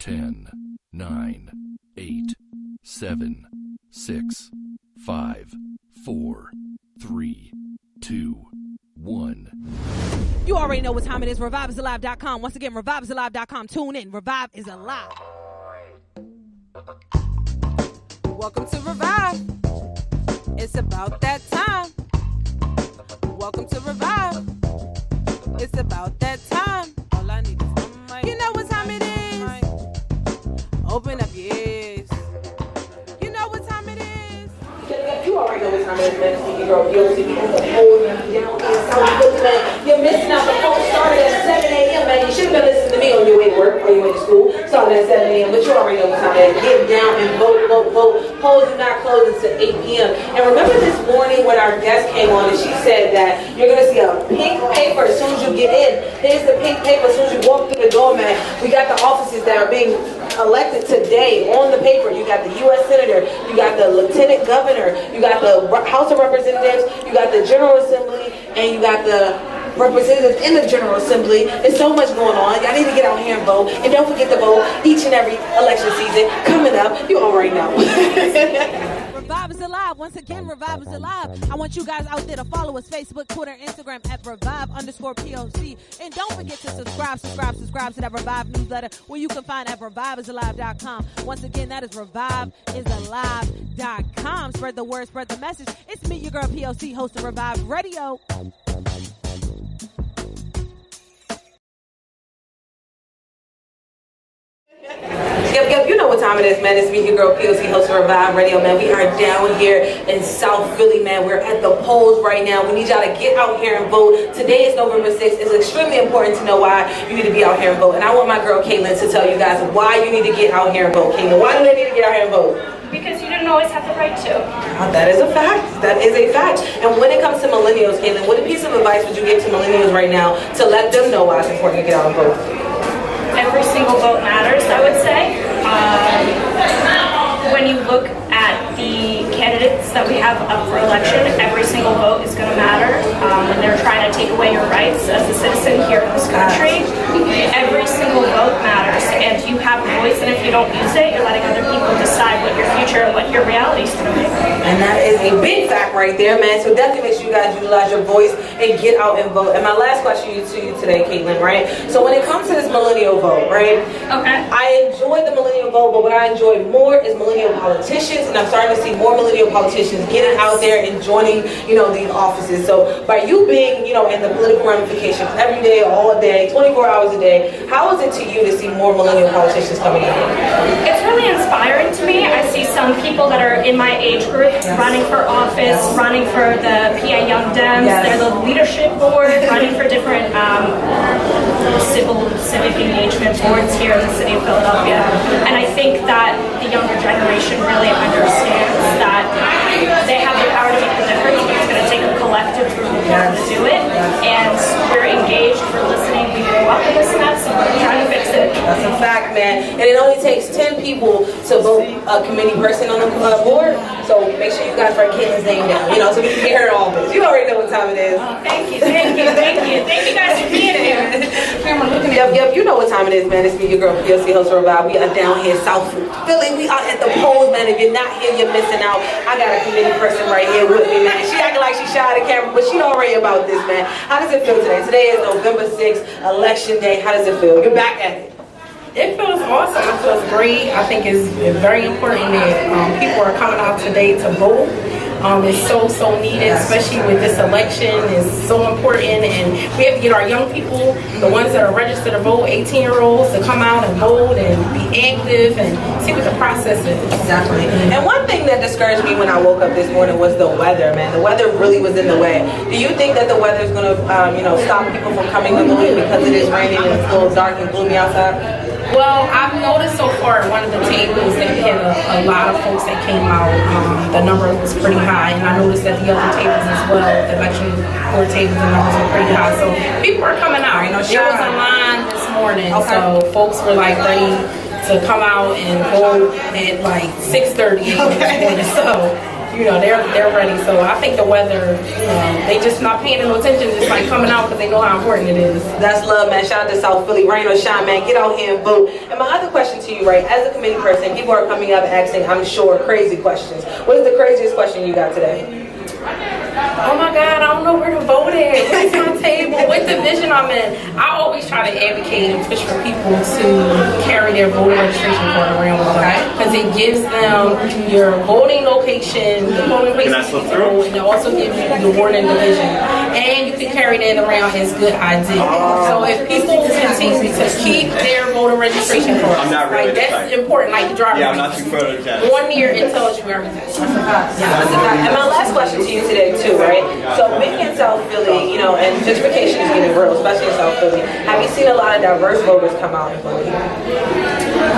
10, 9, 8, 7, 6, 5, 4, 3, 2, 1. You already know what time it is. ReviveIsAlive.com. Once again, ReviveIsAlive.com. Tune in. Revive is alive. Welcome to Revive. It's about that time. Welcome to Revive. It's about that time. All I need is one mic. You know what time it is. Open up your ears. You know what time it is. You already know what time it is, man. It's your girl, P.O.C. down in South Philly, man. You're missing out. The poll started at 7 a.m., man. You should have been listening to me on your way to work or your way to school. Started at 7 a.m., but you already know what time it is. Get down and vote, vote, vote. Polls are not closing until 8 p.m. And remember this morning when our guest came on and she said that you're going to see a pink paper as soon as you get in. Here's the pink paper as soon as you walk through the door, man. We got the offices that are being elected today on the paper. You got the U.S. Senator, you got the Lieutenant Governor, you got the House of Representatives, you got the General Assembly, and you got the representatives in the General Assembly. There's so much going on. Y'all need to get out here and vote. And don't forget to vote each and every election season coming up. You already know. Revive is alive. Once again, Revive is alive. I want you guys out there to follow us, Facebook, Twitter, Instagram at Revive_P.O.C. And don't forget to subscribe to that Revive newsletter where you can find at ReviveIsAlive.com. Once again, that is ReviveIsAlive.com. Spread the word, spread the message. It's me, your girl P.O.C., host of Revive Radio. Yep, you know what time it is, man. It's me, your girl P.O.C., host of Revive Radio, man. We are down here in South Philly, man. We're at the polls right now. We need y'all to get out here and vote. Today is November 6th. It's extremely important to know why you need to be out here and vote. And I want my girl Caitlin to tell you guys why you need to get out here and vote. Caitlin, why do they need to get out here and vote? Because you didn't always have the right to. That is a fact. That is a fact. And when it comes to millennials, Caitlin, what piece of advice would you give to millennials right now to let them know why it's important to get out and vote? Every single vote matters, I would say. When you look at the candidates that we have up for election, every single vote is going to matter. When they're trying to take away your rights as a citizen here in this country, every single vote matters. And you have a voice, and if you don't use it, you're letting other people decide what your future and what your reality is going to be. And that is a big fact right there, man. So definitely make sure you guys utilize your voice and get out and vote. And my last question to you today, Caitlin, right? So when it comes to this millennial vote, right? Okay. I enjoy the millennial vote, but what I enjoy more is millennial politicians, and I'm starting to see more millennial politicians getting out there and joining, these offices. So by you being, in the political ramifications every day, all day, 24 hours a day, how is it to you to see more millennial politicians coming out? It's really inspiring to me. I see some people that are in my age group running for office, running for the PA Young Dems. They're the leadership board, running for different civic engagement boards here in the city of Philadelphia. And I think that the younger generation really understands that they have the power to make the difference, but it's going to take a collective group of people to do it. And we're engaged, we're listening, we grew up in this mess, and we're trying to fix it. That's a fact, man. And it only takes 10 people to vote a committee person on the board. So make sure you guys write Caitlin's name down, so we can get her in office. You already know what time it is. Oh, thank you. Thank you guys for being here. Yep, you know what time it is, man. It's me, your girl, P.O.C. host of Revive. We are down here in South Philly. We are at the polls, man. If you're not here, you're missing out. I got a committee person right here with me, man. She acting like she's shy of the camera, but she already about this, man. How does it feel today? Today is November 6th, Election Day. How does it feel? You're back at it. It feels awesome. It feels great. I think it's very important that people are coming out today to vote. It's so needed, especially with this election. It's so important, and we have to get our young people, the ones that are registered to vote, 18-year-olds, to come out and vote and be active and see what the process is. Exactly. And one thing that discouraged me when I woke up this morning was the weather, man. The weather really was in the way. Do you think that the weather is going to, stop people from coming to vote because it is raining and it's a little dark and gloomy outside? Well, I've noticed so far at one of the tables that we had a lot of folks that came out. The number was pretty high, and I noticed that the other tables as well, the election board tables, the numbers were pretty high. So people are coming out. There was a line this morning, so folks were ready to come out and vote at 6:30 this morning. So they're ready. So I think the weather, they just not paying no attention, just coming out because they know how important it is. That's love, man. Shout out to South Philly. Rain or shine, man. Get out here and vote. And my other question to you right? As a committee person, people are coming up asking, I'm sure, crazy questions. What is the craziest question you got today? Oh my God, I don't know where to vote at. What's my table? What division I'm in? I always try to advocate and push for people to carry their voter registration card around with them. Because it gives them your voting location, the voting place to vote, and it also gives you the warning division. And you can carry that around as good ID. So if people continue to keep their voter registration cards, like that's important, like the driver's I'm not too further than on here, it tells you everything. And my last question to you today too, right? So being in South Philly, you know, and gentrification is getting real, especially in South Philly. Have you seen a lot of diverse voters come out and vote?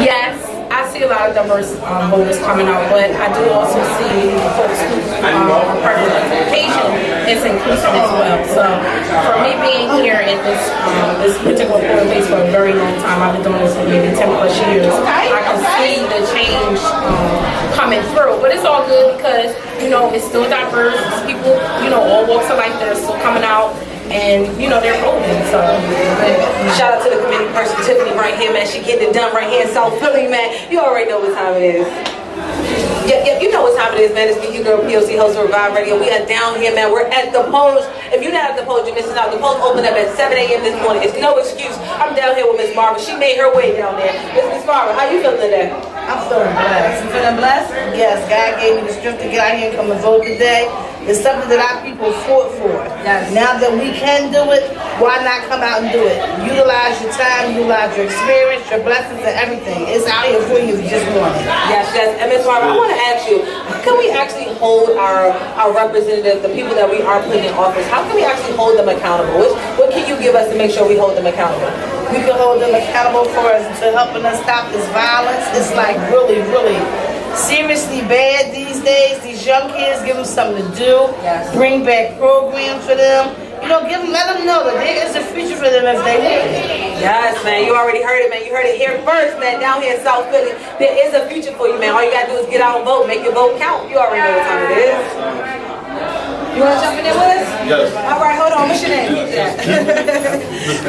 Yes, I see a lot of diverse voters coming out, but I do also see folks who are part of the education is inclusive as well. So for me being here at this particular polling place for a very long time, I've been doing this for maybe 10 plus years, I can see the change coming through. But it's all good because, you know, it's still diverse. It's people, you know, all walks of life that are still coming out. And, you know, they're voting, so. Shout out to the committee person, Tiffany, right here, man. She getting it done right here in South Philly, man. You already know what time it is. Yep, you know what time it is, man. It's me, your girl, P.O.C, host of Revive Radio. We are down here, man. We're at the polls. If you're not at the polls, you're missing out. The polls opened up at 7 a.m. this morning. It's no excuse. I'm down here with Miss Marva. She made her way down there. Miss Marva, how you feeling today? I'm feeling blessed. You feeling blessed? Yes, God gave me the strength to get out here and come and vote today. It's something that our people fought for. Yes. Now that we can do it, why not come out and do it? Utilize your time, utilize your experience, your blessings, and everything. It's out here for you if you just want it. Yes, yes. And Ms. Marva, I want to ask you, how can we actually hold our representatives, the people that we are putting in office, how can we actually hold them accountable? What can you give us to make sure we hold them accountable? We can hold them accountable for us to helping us stop this violence. It's like really, really seriously bad these days. These young kids, give them something to do. Yes. Bring back programs for them. You know, let them know that there is a future for them if they want it. Yes, man. You already heard it, man. You heard it here first, man. Down here in South Philly, there is a future for you, man. All you gotta do is get out and vote. Make your vote count. You already know what time it is. You want to jump in there with us? Yes. All right, hold on. What's your name?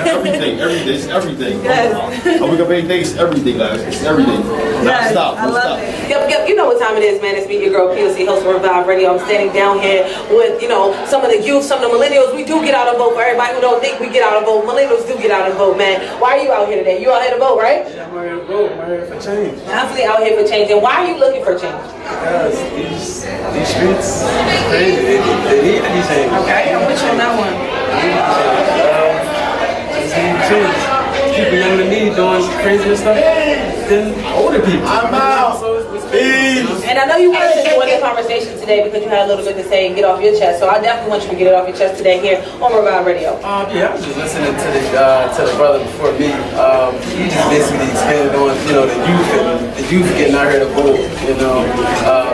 Everything, it's everything. Yes. I wake up every day, it's everything, guys. It's everything. Yes, Stop. I love it. Yep, you know what time it is, man. It's me, your girl, P.O.C, host of Revive Radio. I'm standing down here with, you know, some of the youth, some of the millennials. We do get out and vote. For everybody who don't think we get out and vote, millennials do get out and vote, man. Why are you out here today? You out here to vote, right? Yeah, I'm out here to vote. I'm out here for change. Definitely out here for change. And why are you looking for change? Because these streets crazy. They need to be changed. Okay, I'm with you on that one. Change. People younger than me doing crazier stuff than older people. I'm out. So it's crazy. And I know you wanted to join the conversation today because you had a little bit to say and get off your chest. So I definitely want you to get it off your chest today here on Revive Radio. Yeah, I was just listening to the brother before me. He just basically expanded on, you know, the youth getting out here to vote. You know,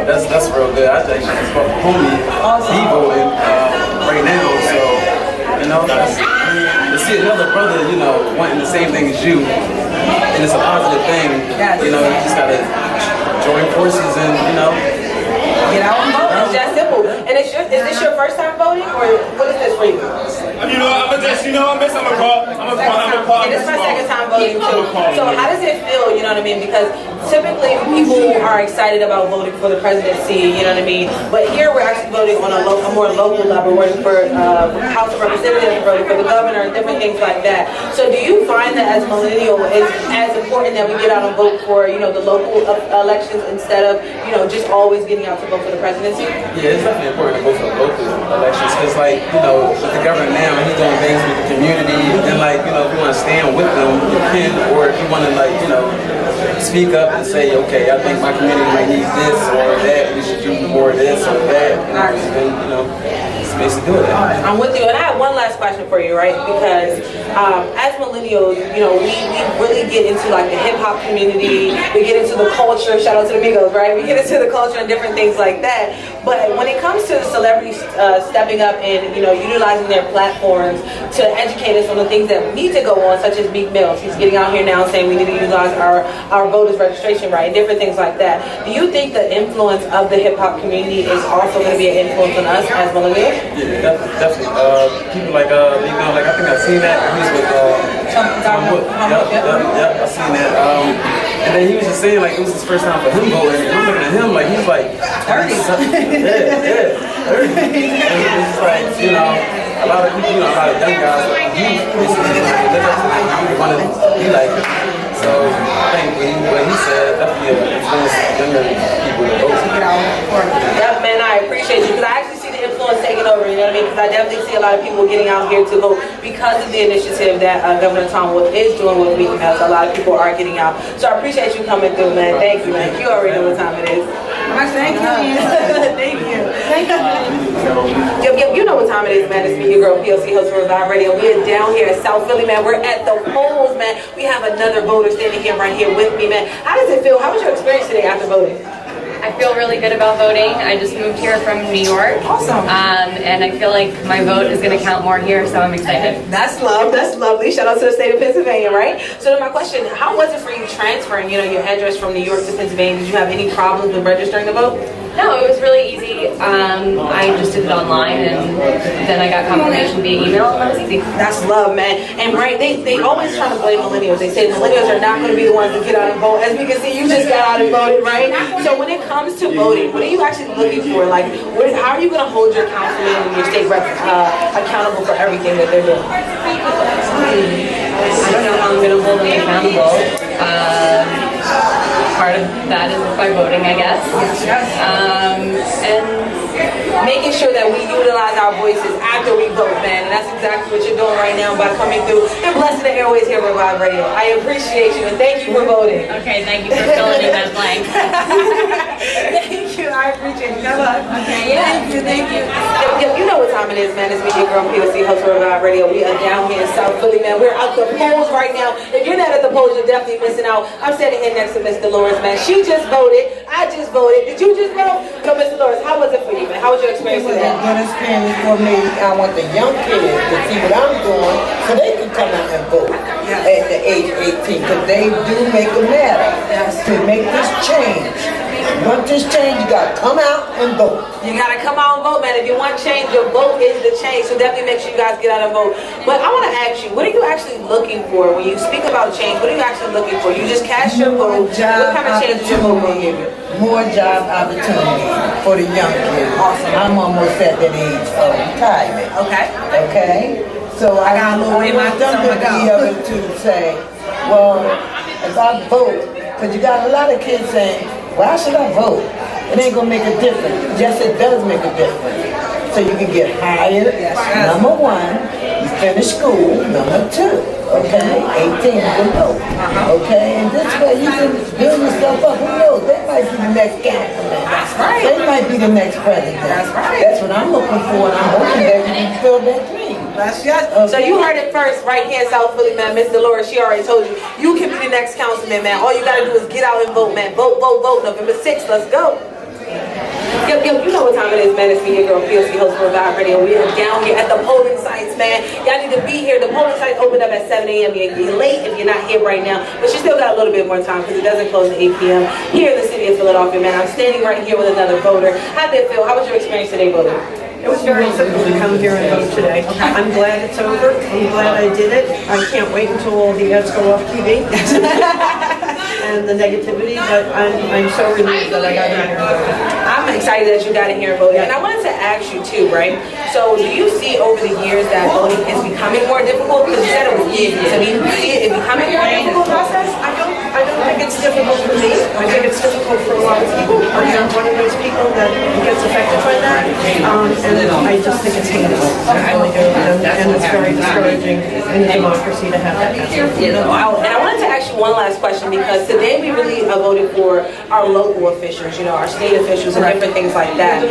that's real good. I actually just spoke to homie. He voting right now, so you know, to see another brother, you know, wanting the same thing as you, and it's a positive thing. You know, you just gotta join forces and, you know, get out and vote. It's that simple. And is this your first time voting, or what is this for you? You know, I'm a call. And it's my second time voting too. So how does it feel, you know what I mean? Because typically people are excited about voting for the presidency, you know what I mean? But here we're actually voting on a more local level. We're voting for House of Representatives, we're voting for the governor, and different things like that. So do you find that as a millennial, it's as important that we get out and vote for, you know, the local elections instead of, you know, just always getting out to vote for the presidency? Yeah, it's definitely important to vote for the local elections because, like, you know, with the governor now, he's doing things with the community, and, like, you know, if you want to stand with them, you can, or if you want to, like, you know, speak up and say, okay, I think my community might need this or that, we should do more of this or that, and you know, it's basically doing that. I'm with you, and I have one last question for you, right? Because as millennials, you know, we really get into like the hip hop community, we get into the culture, shout out to the Migos, right? We get into the culture and different things like that. But when it comes to celebrities stepping up and, you know, utilizing their platforms to educate us on the things that we need to go on, such as Meek Mills, he's getting out here now saying we need to utilize our voters registration right, and different things like that. Do you think the influence of the hip hop community is also going to be an influence on us as millennials? Yeah, definitely. People like Meek Mill, like I think I've seen that. He's with Yep. I've seen that. And then he was just saying like it was his first time for him voting. And I'm looking at him like he's like 30 something. Yeah, 30. And it's just like, you know, a lot of people, you know, a lot of young guys, like youth, basically, like, live up to like you want to be like him. So I think what he said definitely influenced younger people to vote. Yep, man, I appreciate you because I actually see the influence taking over, you know what I mean? Because I definitely see a lot of people getting out here to vote because of the initiative that Governor Tom Wolf is doing with Meeting House. A lot of people are getting out. So I appreciate you coming through, man. Thank you, man. You already know what time it is. Thank you. Thank you. Yep, you know what time it is, man. It's me, your girl, P.O.C, host of Revive Radio. We are down here in South Philly, man. We're at the polls, man. We have another voter standing here right here with me, man. How does it feel? How was your experience today after voting? I feel really good about voting. I just moved here from New York. Awesome. And I feel like my vote is going to count more here, so I'm excited. That's love. That's lovely. Shout out to the state of Pennsylvania, right? So then my question, how was it for you transferring, you know, your address from New York to Pennsylvania? Did you have any problems with registering to vote? No, it was really easy. I just did it online, and then I got confirmation via email, and that was easy. That's love, man. And right, they always try to blame millennials. They say millennials are not going to be the ones to get out and vote. As we can see, you just got out and voted, right? So when it comes to voting, what are you actually looking for? Like, how are you going to hold your councilman and your state reps accountable for everything that they're doing? I don't know how I'm going to hold them accountable. Part of that is by voting, I guess. And making sure that we utilize our voices after we vote, man. And that's exactly what you're doing right now by coming through and blessing the airways here at Revive Radio. I appreciate you and thank you for voting. okay, thank you for filling in that blank. Thank you. I appreciate you. Good luck. Okay, yeah. Thank you. You know what time it is, man. It's me, your girl, P.O.C, host of Revive Radio. We are down here in South Philly, man. We're at the polls right now. If you're not at the polls, you're definitely missing out. I'm standing here next to Miss Dolores, man. She just voted. I just voted. Did you just vote? So, Miss Dolores, how was it for you, man? How was your experience today? It was a good experience for me. I want the young kids to see what I'm doing so they can come out and vote at the age of 18 because they do make a matter to make this change. Want this change, you gotta come out and vote. You gotta come out and vote, man. If you want change, your vote is the change. So definitely make sure you guys get out and vote. But I want to ask you, what are you actually looking for when you speak about change? What are you actually looking for? You just cast your vote. What kind of change is your vote going to give you? More job opportunity for the young kids. Awesome. I'm almost at that age of retirement. Okay. Okay? So I got a little way my thumb to be able to say, well, if I vote, because you got a lot of kids saying, why should I vote? It ain't gonna make a difference. Yes, it does make a difference. So you can get hired, number one, you finish school, number two, okay? 18, you can vote, okay? And this way you can build yourself up. Who knows? They might be the next councilman. They might be the next president. That's what I'm looking for, and I'm hoping that you can fill that dream. So you heard it first right here in South Philly, man. Miss Dolores, she already told you. You can be the next councilman, man. All you gotta do is get out and vote, man. Vote, vote, vote. November 6th, let's go. Yep, you know what time it is, man. It's me, your girl, P.O.C, host of Revive Radio. We are down here at the polling sites, man. Y'all need to be here. The polling sites open up at 7 a.m. You're late if you're not here right now, but you still got a little bit more time because it doesn't close at 8 p.m. here in the city of Philadelphia, man. I'm standing right here with another voter. How did it feel? How was your experience today, voting? It was very simple to come here and vote today. I'm glad it's over. I'm glad I did it. I can't wait until all the ads go off TV and the negativity, but I'm so relieved that I got in here and voted. I'm excited that you got in here and voted. And I wanted to ask you too, right? So do you see over the years that voting is becoming more difficult? Because you said it was easy. So do you see it becoming a more difficult process? I don't think it's difficult for me. I think it's difficult for a lot of people. I'm not one of those people that gets affected by that. And I just think it's heinous. I really do. And it's very discouraging in a democracy to have that happen. And I wanted to ask you one last question because today we really voted for our local officials, you know, our state officials and different things like that.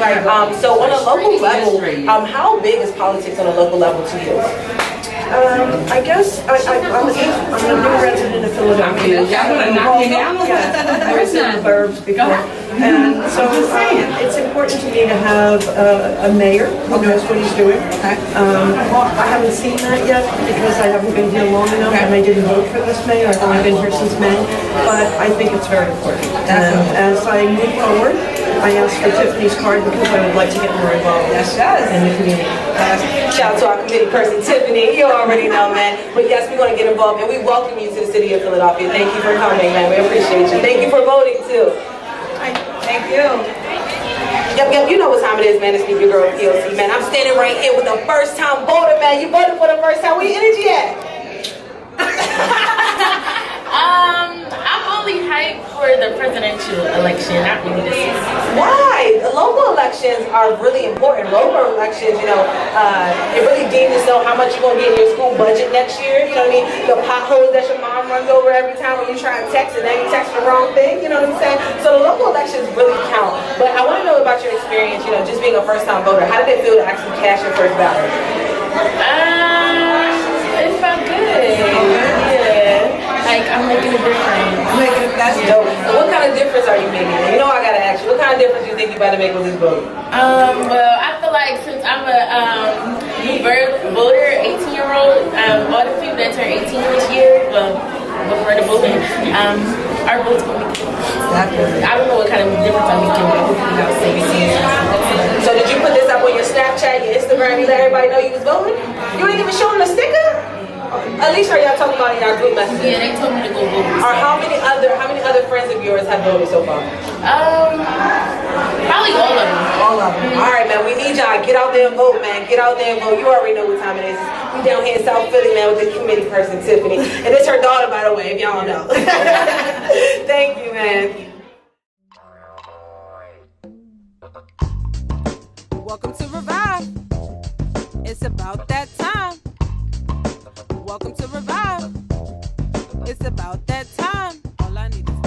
So on a local level, how big is politics on a local level to you? I guess I'm a new resident of Philadelphia. I was in the burbs before. And so it's important to me to have a mayor who knows what he's doing. I haven't seen that yet because I haven't been here long enough and I didn't vote for this mayor. I've only been here since May, but I think it's very important. And as I move forward, I asked for Tiffany's card because I would like to get more involved in the community. Shout out to our committee person, Tiffany. You already know, man. But yes, we're going to get involved, and we welcome you to the city of Philadelphia. Thank you for coming, man. We appreciate you. Thank you for voting, too. Thank you. Yep, you know what time it is, man. It's me, your girl, P.O.C, man. I'm standing right here with a first-time voter, man. You voted for the first time. Where your energy at? I'm only hyped for the presidential election, not really the city. Why? The local elections are really important. Local elections, it really deems to know how much you're going to get in your school budget next year. You know what I mean? The potholes that your mom runs over every time when you try and text and then you text the wrong thing. You know what I'm saying? So the local elections really count. But I want to know about your experience, just being a first-time voter. How did it feel to actually cast your first ballot? It felt good. Yeah. Like, I'm making a difference. That's dope. So what kind of difference are you making? You know I gotta ask you, what kind of difference do you think you better make with this vote? Well, I feel like since I'm a new voter, 18-year-old, all the people that turn 18 this year, well, before the voting, our votes gonna make a difference. I don't know what kind of difference I'm making, but hopefully I'll say it. So did you put this up on your Snapchat, your Instagram, you let everybody know you was voting? You ain't even showing a sticker? At least are y'all talking about in y'all group messages? Yeah, they told me to go vote. Or how many other friends of yours have voted so far? Probably all of them. All of them. All right, man. We need y'all. Get out there and vote, man. Get out there and vote. You already know what time it is. We down here in South Philly, man, with the committee person, Tiffany. And it's her daughter, by the way, if y'all don't know. Thank you, man. Welcome to Revive. It's about that time. Welcome to Revive. It's about that time. All I need is